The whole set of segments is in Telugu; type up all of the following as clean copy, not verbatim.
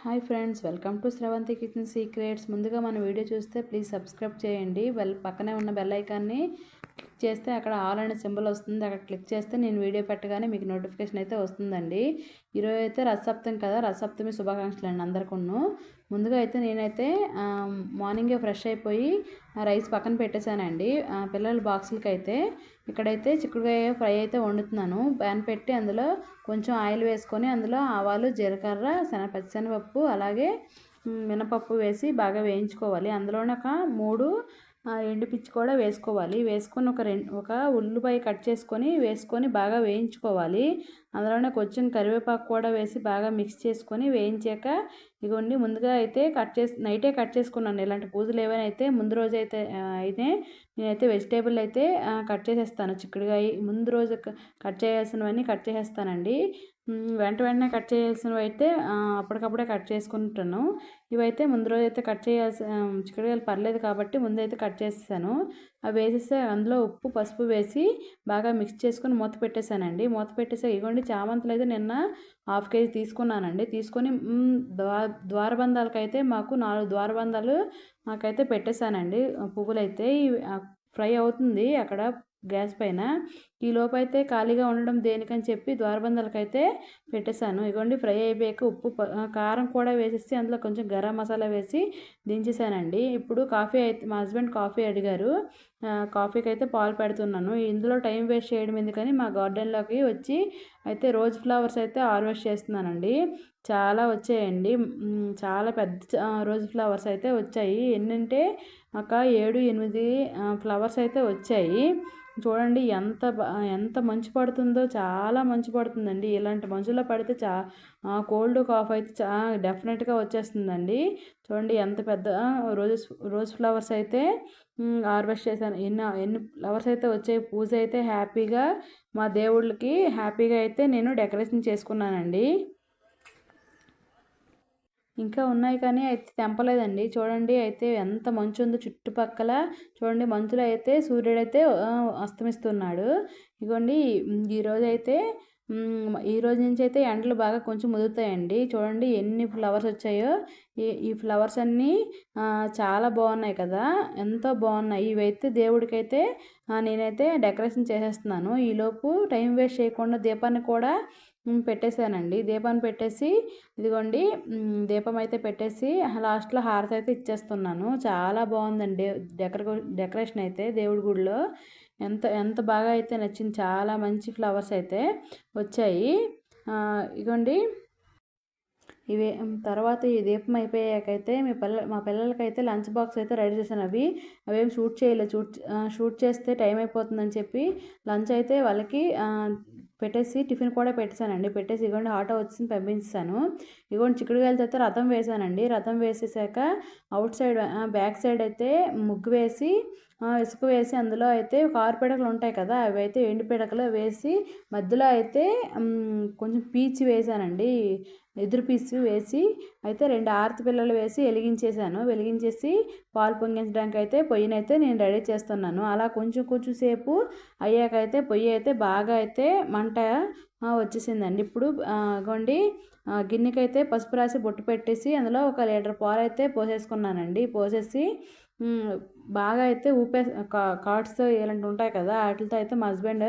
Hi friends, welcome to Sravanthi kitchen secrets. ముందుగా మన వీడియో చూస్తే ప్లీజ్ సబ్స్క్రైబ్ చేయండి. పక్కనే ఉన్న బెల్ ఐకాన్ని క్లిక్ చేస్తే అక్కడ ఆల్ అనే సింబల్ వస్తుంది. అక్కడ క్లిక్ చేస్తే నేను వీడియో పెట్టగానే మీకు నోటిఫికేషన్ అయితే వస్తుందండి. ఈరోజు అయితే రథసప్తమి కదా, రథసప్తమి శుభాకాంక్షలు అండి అందరికీ. ముందుగా అయితే నేనైతే మార్నింగే ఫ్రెష్ అయిపోయి రైస్ పక్కన పెట్టేశానండి. పిల్లల బాక్సులకి అయితే ఇక్కడైతే చిక్కుడుకాయ ఫ్రై అయితే వండుతున్నాను. ప్యాన్ పెట్టి అందులో కొంచెం ఆయిల్ వేసుకొని అందులో ఆవాలు, జీలకర్ర, పచ్చిశనగపప్పు అలాగే మినపప్పు వేసి బాగా వేయించుకోవాలి. అందులోనే ఒక 3 ఎండుమిర్చి కూడా వేసుకోవాలి. వేసుకొని ఒక ఉల్లిపాయ కట్ చేసుకొని వేసుకొని బాగా వేయించుకోవాలి. అందులోనే కొంచెం కరివేపాకు కూడా వేసి బాగా మిక్స్ చేసుకొని వేయించాక ఇగోండి ముందుగా అయితే నైటే కట్ చేసుకున్నాను. ఇలాంటి పూజలు ఏవైనా అయితే ముందు రోజు అయితే నేనైతే వెజిటేబుల్ అయితే కట్ చేసేస్తాను. చిక్కుడుకాయ ముందు రోజు కట్ చేయాల్సినవన్నీ కట్ చేసేస్తానండి. వెంటనే కట్ చేయాల్సినవి అయితే అప్పటికప్పుడే కట్ చేసుకుంటాను. ఇవైతే ముందు రోజు అయితే కట్ చిక్కుడుకాయలు పర్లేదు కాబట్టి ముందైతే కట్ చేసేసాను. అవి వేసేస్తే అందులో ఉప్పు, పసుపు వేసి బాగా మిక్స్ చేసుకొని మూత పెట్టేశానండి. మూత పెట్టేసా ఇగోండి చామంతులు అయితే నిన్న 1/2 కేజీ తీసుకున్నానండి. తీసుకొని ద్వారబంధాలకైతే మాకు 4 ద్వారబంధాలు నాకైతే పెట్టేశానండి. పువ్వులైతే ఫ్రై అవుతుంది అక్కడ గ్యాస్ పైన. ఈలోపు అయితే ఖాళీగా ఉండడం దేనికని చెప్పి ద్వారబంధాలకైతే పెట్టేశాను. ఇగోండి ఫ్రై అయిపోయాక ఉప్పు, కారం కూడా వేసేసి అందులో కొంచెం గరం మసాలా వేసి దించేసానండి. ఇప్పుడు కాఫీ అయితే మా హస్బెండ్ కాఫీ అడిగారు. కాఫీకి అయితే పాలు పెడుతున్నాను. ఇందులో టైం వేస్ట్ చేయడం ఎందుకని మా గార్డెన్లోకి వచ్చి అయితే రోజ్ ఫ్లవర్స్ అయితే హార్వెస్ట్ చేస్తున్నానండి. చాలా వచ్చాయండి. చాలా పెద్ద రోజ్ ఫ్లవర్స్ అయితే వచ్చాయి. ఎన్నంటే ఒక 7, 8 ఫ్లవర్స్ అయితే వచ్చాయి. చూడండి ఎంత మంచు పడుతుందో, చాలా మంచు పడుతుందండి. ఇలాంటి మంచులో పడితే కోల్డ్ కాఫ్ అయితే డెఫినెట్గా వచ్చేస్తుందండి. చూడండి ఎంత పెద్ద రోజ్ ఫ్లవర్స్ అయితే హార్వెస్ట్ చేశాను. ఎన్ని ఫ్లవర్స్ అయితే వచ్చాయి. పూజ అయితే హ్యాపీగా మా దేవుళ్ళకి హ్యాపీగా అయితే నేను డెకరేషన్ చేసుకున్నానండి. ఇంకా ఉన్నాయి కానీ అయితే తెంపలేదండి. చూడండి అయితే ఎంత మంచు ఉందో చుట్టుపక్కల. చూడండి మంచులో అయితే సూర్యుడు అయితే అస్తమిస్తున్నాడు. ఇగోండి ఈరోజు నుంచి అయితే ఎండలు బాగా కొంచెం ముదురుతాయండి. చూడండి ఎన్ని ఫ్లవర్స్ వచ్చాయో. ఈ ఫ్లవర్స్ అన్నీ చాలా బాగున్నాయి కదా, ఎంతో బాగున్నాయి. ఇవైతే దేవుడికైతే నేనైతే డెకరేషన్ చేసేస్తున్నాను. ఈలోపు టైం వేస్ట్ చేయకుండా దీపాన్ని కూడా పెట్టేశానండి. దీపాన్ని పెట్టేసి ఇదిగోండి దీపం అయితే పెట్టేసి లాస్ట్లో హారతి అయితే ఇచ్చేస్తున్నాను. చాలా బాగుందండి డెకరేషన్ అయితే దేవుడి గుడిలో. ఎంత బాగా అయితే నచ్చింది. చాలా మంచి ఫ్లవర్స్ అయితే వచ్చాయి. ఇగోండి తర్వాత ఈ దీపం అయిపోయాకైతే మా పిల్లలకైతే లంచ్ బాక్స్ అయితే రెడీ చేశాను. అవేం షూట్ చేస్తే టైం అయిపోతుందని చెప్పి లంచ్ అయితే వాళ్ళకి పెట్టేసి టిఫిన్ కూడా పెట్టేశానండి. పెట్టేసి ఇగోండి ఆటో వచ్చి పంపించాను. ఇగోండి చిక్కుడుకాయలతో అయితే రథం వేసానండి. రథం వేసేసాక బ్యాక్ సైడ్ అయితే ముగ్గు వేసి ఇసుక వేసి అందులో అయితే కారుపిడకలు ఉంటాయి కదా, అవి అయితే ఎండు పిడకలు వేసి మధ్యలో అయితే కొంచెం పీచు వేసానండి. ఎదురు పీచు వేసి అయితే 2 ఆరతి పిల్లలు వేసి వెలిగించేసి పాలు పొంగించడానికి అయితే పొయ్యినైతే నేను రెడీ చేస్తున్నాను. అలా కొంచెం సేపు అయ్యాకైతే పొయ్యి అయితే బాగా అయితే మంట వచ్చేసిందండి. ఇప్పుడు ఇగోండి గిన్నెకైతే పసుపు రాసి బొట్టు పెట్టేసి అందులో 1 లీటర్ పాలు అయితే పోసేసుకున్నానండి. పోసేసి బాగా అయితే కార్డ్స్తో ఇలాంటివి ఉంటాయి కదా, వాటితో అయితే మా హస్బెండ్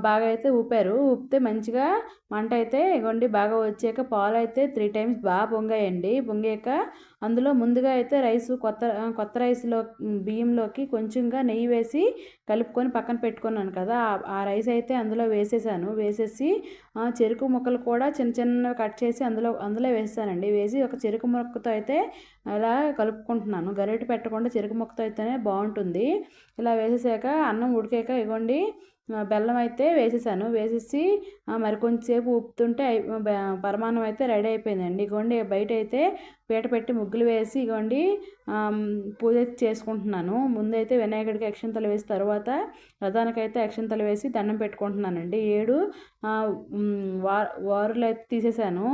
బాగా అయితే ఊపితే మంచిగా మంట అయితే ఇగోండి బాగా వచ్చాక పాలు అయితే 3 times బాగా పొంగాయండి. పొంగాక అందులో ముందుగా అయితే కొత్త రైస్లో బియ్యంలోకి కొంచెంగా నెయ్యి వేసి కలుపుకొని పక్కన పెట్టుకున్నాను కదా, ఆ రైస్ అయితే అందులో వేసేసి చెరుకు ముక్కలు కూడా చిన్న కట్ చేసి అందులో వేసానండి. వేసి ఒక చెరుకు ముక్కతో అయితే అలా కలుపుకుంటున్నాను. గరిటె పెట్టకుండా చెరుకు ముక్కతో అయితేనే బాగుంటుంది. ఇలా వేసేసాక అన్నం ఉడికాక ఇగోండి బెల్లం అయితే వేసేసి మరి కొంచెంసేపు ఉప్పుతుంటే పరమాన్నం అయితే రెడీ అయిపోయిందండి. ఇగోండి బయట అయితే పీట పెట్టి ముగ్గులు వేసి ఇగోండి పూజ చేసుకుంటున్నాను. ముందైతే వినాయకుడికి అక్షింతలు వేసి తర్వాత రథానికైతే అక్షింతలు వేసి దండం పెట్టుకుంటున్నానండి. 7 వారులు అయితే తీసేసాను.